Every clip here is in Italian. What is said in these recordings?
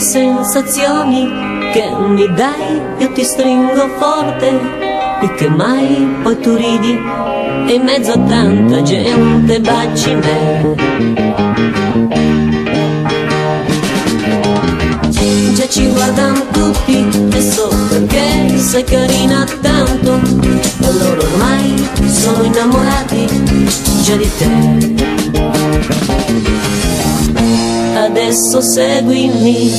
sensazioni che mi dai, io ti stringo forte, più che mai, poi tu ridi e in mezzo a tanta gente baci me. Già ci guardano tutti e so perché sei carina tanto, e loro ormai sono innamorati già di te. Adesso seguimi,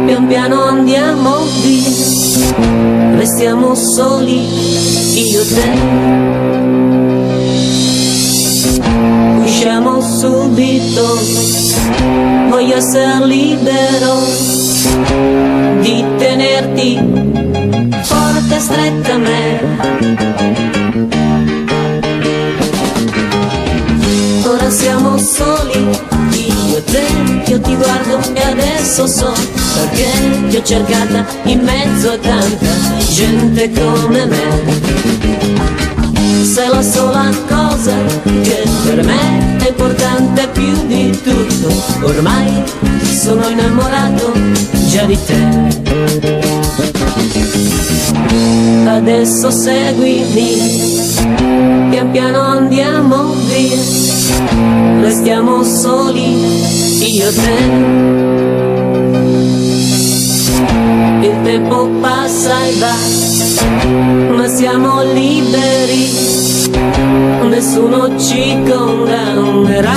pian piano andiamo via, restiamo soli io e te. Usciamo subito, voglio essere libero di tenerti forte stretta a me. Ora siamo soli, io e te, io ti guardo e adesso so perché ti ho cercata in mezzo a tanta gente come me. Sei la sola cosa che per me è importante più di tutto, ormai sono innamorato già di te. Adesso seguimi, pian piano andiamo via, restiamo soli io e te. Il tempo passa e va, ma siamo liberi, nessuno ci condannerà.